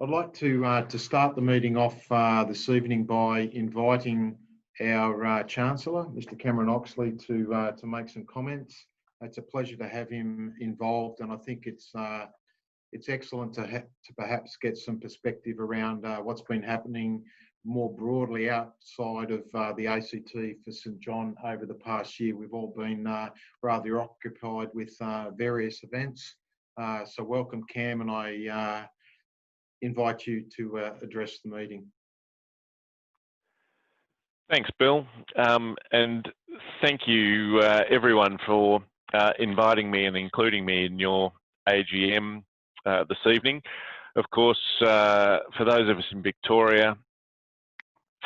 I'd like to start the meeting off this evening by inviting our Chancellor, Mr. Cameron Oxley, to make some comments. It's a pleasure to have him involved, and I think it's excellent to perhaps get some perspective around what's been happening more broadly outside of the ACT for St John over the past year. We've all been rather occupied with various events. So welcome, Cam, and I invite you to address the meeting. Thanks, Bill, and thank you everyone for inviting me and including me in your AGM this evening. Of course, for those of us in Victoria,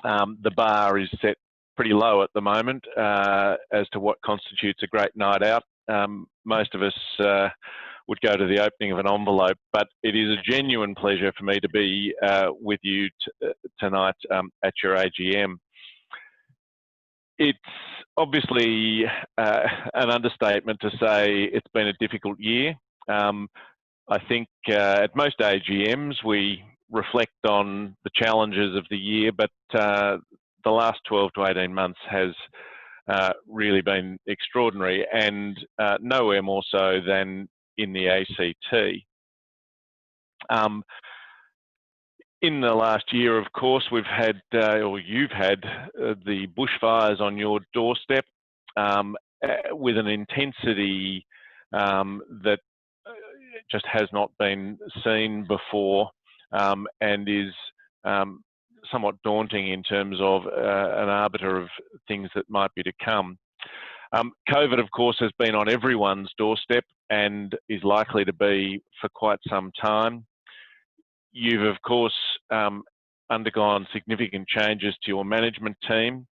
the bar is set pretty low at the moment as to what constitutes a great night out. Most of us would go to the opening of an envelope, but it is a genuine pleasure for me to be with you tonight at your AGM. It's obviously an understatement to say it's been a difficult year. I think at most AGMs we reflect on the challenges of the year, but the last 12 to 18 months has really been extraordinary, and nowhere more so than in the ACT. In the last year, of course, we've had, or you've had, the bushfires on your doorstep with an intensity that just has not been seen before and is somewhat daunting in terms of an arbiter of things that might be to come. COVID, of course, has been on everyone's doorstep and is likely to be for quite some time. You've, of course, undergone significant changes to your management team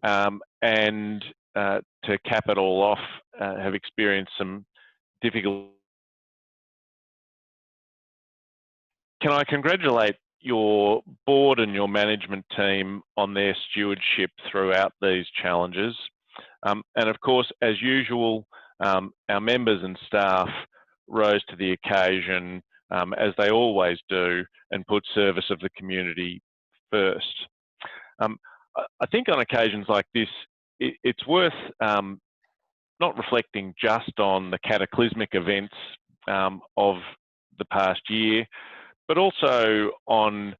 and to cap it all off, have experienced some difficult. Can I congratulate your board and your management team on their stewardship throughout these challenges? And of course, as usual, our members and staff rose to the occasion as they always do and put service of the community first. I think on occasions like this, it's worth not reflecting just on the cataclysmic events of the past year, but also on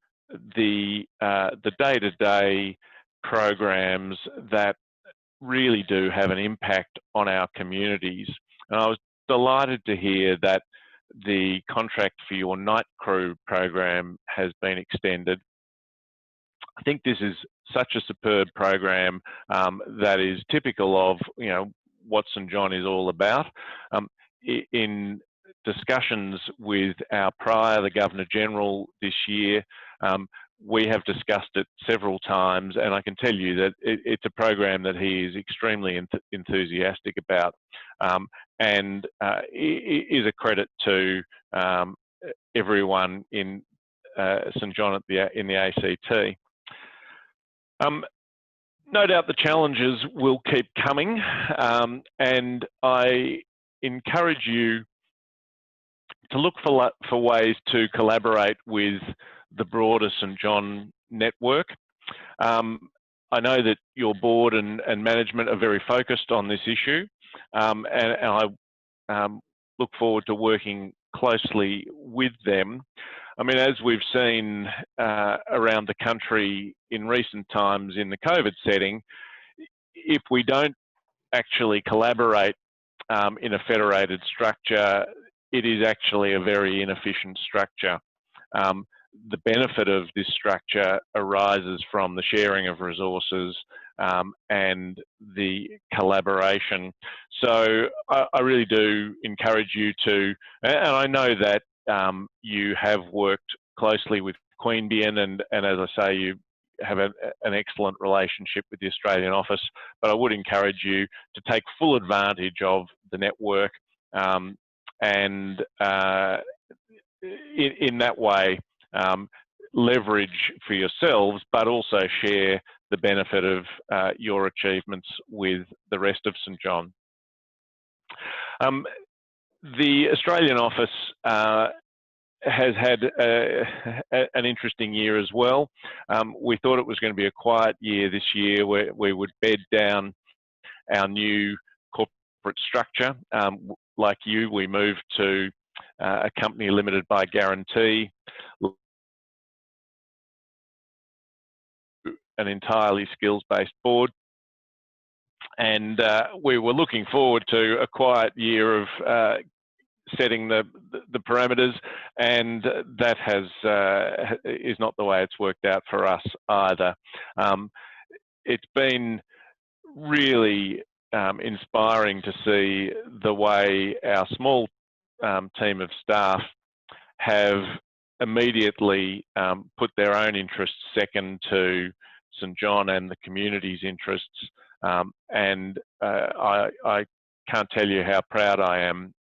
the day-to-day programs that really do have an impact on our communities. And I was delighted to hear that the contract for your night crew program has been extended. I think this is such a superb program that is typical of what St John is all about. In discussions with our Prior, the Governor-General, this year, we have discussed it several times, and I can tell you that it's a program that he is extremely enthusiastic about, and is a credit to everyone in St John in the ACT. No doubt the challenges will keep coming, and I encourage you to look for ways to collaborate with the broader St John network. I know that your board and management are very focused on this issue, and I look forward to working closely with them. I mean, as we've seen around the country in recent times in the COVID setting, if we don't actually collaborate in a federated structure, it is actually a very inefficient structure. The benefit of this structure arises from the sharing of resources and the collaboration. So I really do encourage you to, and I know that you have worked closely with Queanbeyan, and as I say, you have an excellent relationship with the Australian office, but I would encourage you to take full advantage of the network and in that way leverage for yourselves, but also share the benefit of your achievements with the rest of St John. The Australian office has had an interesting year as well. We thought it was going to be a quiet year this year, where we would bed down our new corporate structure. Like you, we moved to a company limited by guarantee, an entirely skills-based board, and we were looking forward to a quiet year of setting the parameters, and that is not the way it's worked out for us either. It's been really inspiring to see the way our small team of staff have immediately put their own interests second to St John and the community's interests, and I can't tell you how proud I am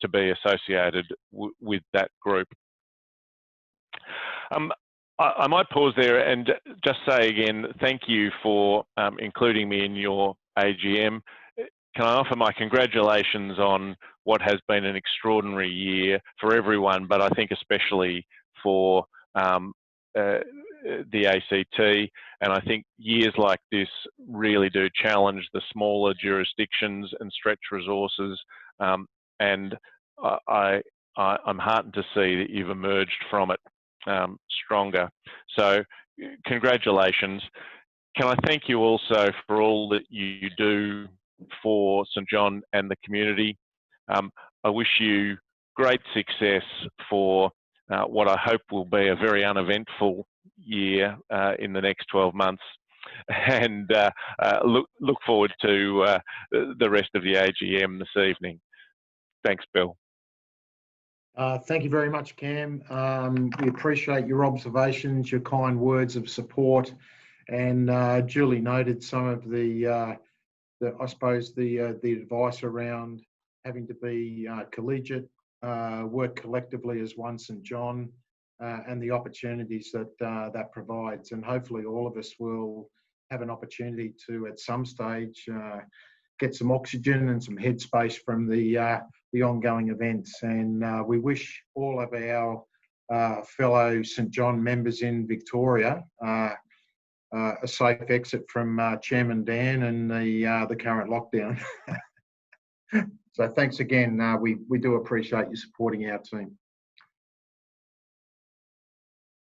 to be associated with that group. I might pause there and just say again, thank you for including me in your AGM. Can I offer my congratulations on what has been an extraordinary year for everyone, but I think especially for the ACT, and I think years like this really do challenge the smaller jurisdictions and stretch resources, and I'm heartened to see that you've emerged from it stronger. So congratulations. Can I thank you also for all that you do for St John and the community? I wish you great success for what I hope will be a very uneventful year in the next 12 months, and look forward to the rest of the AGM this evening. Thanks, Bill. Thank you very much, Cam. We appreciate your observations, your kind words of support, and duly noted some of the I suppose the advice around having to be collegiate, work collectively as one St John, and the opportunities that that provides. And hopefully all of us will have an opportunity to, at some stage, get some oxygen and some headspace from the ongoing events. And we wish all of our fellow St John members in Victoria a safe exit from Chairman Dan and the current lockdown. So thanks again. We do appreciate you supporting our team.